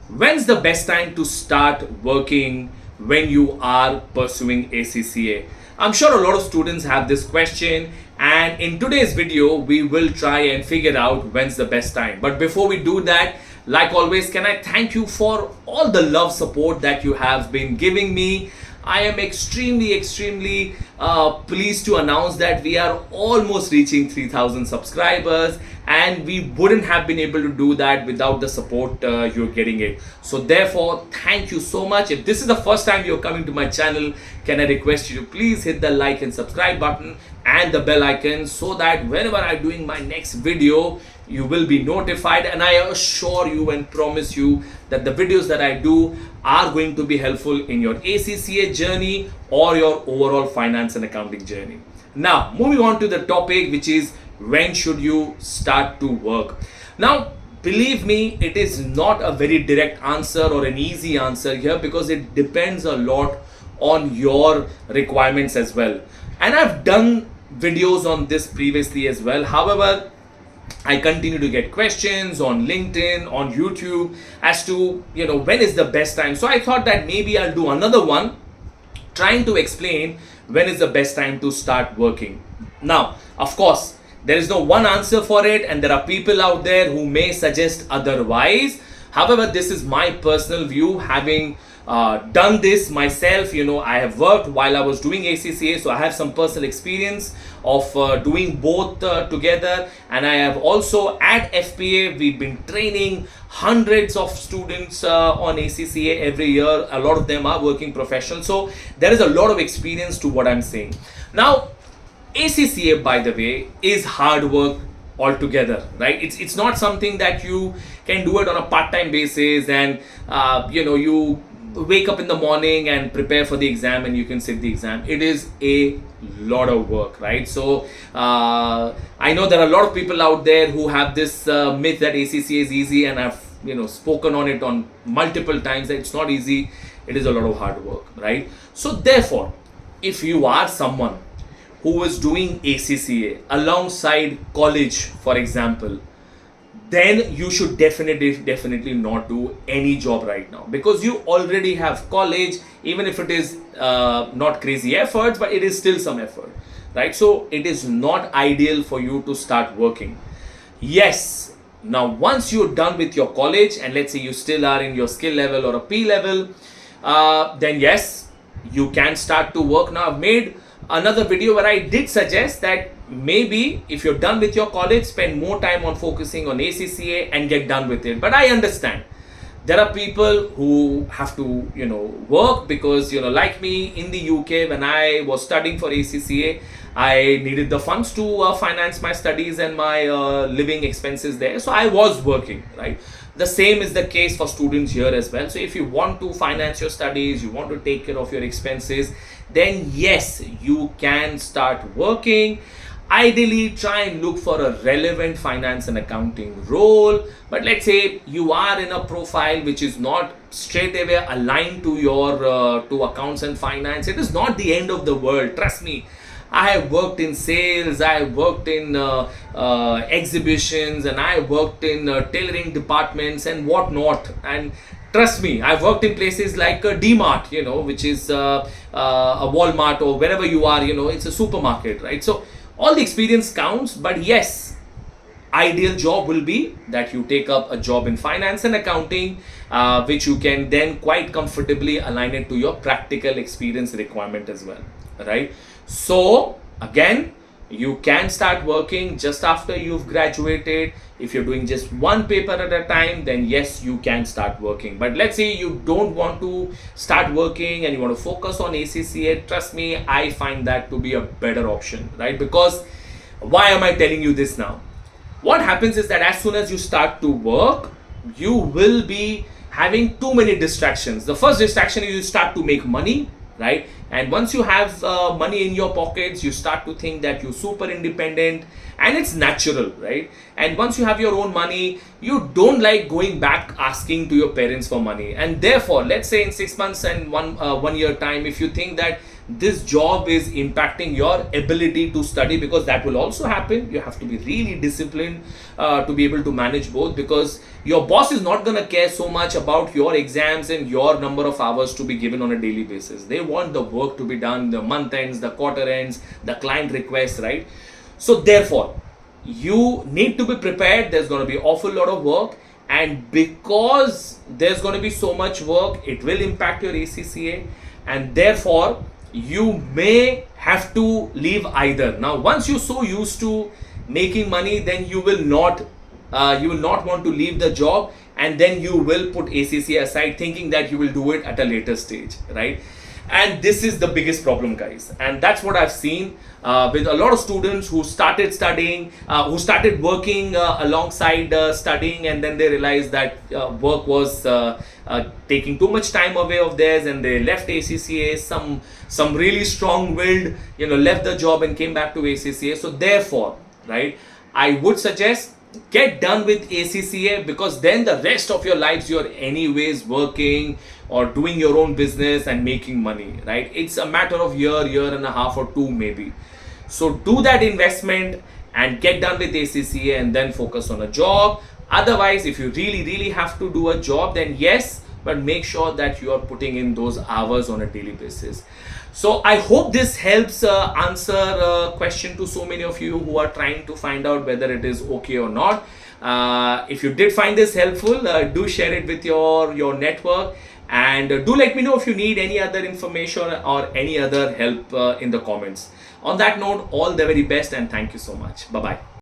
When's the best time to start working when you are pursuing ACCA? I'm sure a lot of students have this question, and in today's video, we will try and figure out when's the best time. But before we do that, like always, can I thank you for all the love support that you have been giving me. I am extremely pleased to announce that we are almost reaching 3,000 subscribers, and we wouldn't have been able to do that without the support you're getting it. So therefore, thank you so much. If this is the first time you're coming to my channel, can I request you to please hit the like and subscribe button and the bell icon so that whenever I'm doing my next video, you will be notified. And I assure you and promise you that the videos that I do are going to be helpful in your ACCA journey or your overall finance and accounting journey. Now, moving on to the topic, which is when should you start to work? Now, believe me, it is not a very direct answer or an easy answer here, because it depends a lot on your requirements as well. And I've done videos on this previously as well. However, I continue to get questions on LinkedIn, on YouTube as to, when is the best time. So I thought that maybe I'll do another one trying to explain when is the best time to start working. Now, of course, there is no one answer for it, and there are people out there who may suggest otherwise. However, this is my personal view, having done this myself. I have worked while I was doing ACCA, so I have some personal experience of doing both together. And I have also at FPA, we've been training hundreds of students on ACCA every year. A lot of them are working professionals, so there is a lot of experience to what I'm saying. Now, ACCA, by the way, is hard work altogether, right? It's not something that you can do it on a part-time basis and you wake up in the morning and prepare for the exam and you can sit the exam. It is a lot of work, right? So I know there are a lot of people out there who have this myth that ACCA is easy, and I've spoken on it on multiple times that it's not easy. It is a lot of hard work, right? So therefore, if you are someone who is doing ACCA alongside college, for example, then you should definitely not do any job right now, because you already have college. Even if it is not crazy efforts, but it is still some effort, right? So it is not ideal for you to start working. Yes, now once you're done with your college, and let's say you still are in your skill level or a P level, then yes, you can start to work. Now, I've made another video where I did suggest that maybe if you're done with your college, spend more time on focusing on ACCA and get done with it. But I understand there are people who have to work, because like me in the UK, when I was studying for ACCA, I needed the funds to finance my studies and my living expenses there, so I was working, right? The same is the case for students here as well. So if you want to finance your studies, you want to take care of your expenses, then yes, you can start working. Ideally, try and look for a relevant finance and accounting role. But let's say you are in a profile which is not straight away aligned to your to accounts and finance. It is not the end of the world. Trust me. I have worked in sales, I have worked in exhibitions, and I have worked in tailoring departments and whatnot. And trust me, I've worked in places like D-Mart, which is a Walmart, or wherever you are, it's a supermarket, right? So all the experience counts. But yes, ideal job will be that you take up a job in finance and accounting, which you can then quite comfortably align it to your practical experience requirement as well, right? So again, you can start working just after you've graduated. If you're doing just one paper at a time, then yes, you can start working. But let's say you don't want to start working and you want to focus on ACCA, trust me, I find that to be a better option, right? Because why am I telling you this now? What happens is that as soon as you start to work, you will be having too many distractions. The first distraction is you start to make money, right? And once you have money in your pockets, you start to think that you're super independent, and it's natural, right? And once you have your own money, you don't like going back asking to your parents for money. And therefore, let's say in 6 months and one year time, if you think that this job is impacting your ability to study, because that will also happen. You have to be really disciplined to be able to manage both, because your boss is not going to care so much about your exams and your number of hours to be given on a daily basis. They want the work to be done, the month ends, the quarter ends, the client requests, right? So therefore, you need to be prepared. There's going to be awful lot of work, and because there's going to be so much work, it will impact your ACCA, and therefore you may have to leave either. Now once you're so used to making money, then you will not want to leave the job, and then you will put ACCA aside thinking that you will do it at a later stage, right? And this is the biggest problem, guys, and that's what I've seen with a lot of students who started studying, who started working alongside studying, and then they realized that work was taking too much time away of theirs, and they left ACCA. Some really strong-willed, left the job and came back to ACCA. So therefore, right, I would suggest get done with ACCA, because then the rest of your lives you're anyways working or doing your own business and making money, right? It's a matter of year and a half or two maybe. So do that investment and get done with ACCA, and then focus on a job. Otherwise, if you really have to do a job, then yes, but make sure that you are putting in those hours on a daily basis. So I hope this helps answer a question to so many of you who are trying to find out whether it is okay or not. If you did find this helpful, do share it with your network, and do let me know if you need any other information or any other help in the comments. On that note, all the very best, and thank you so much. Bye bye.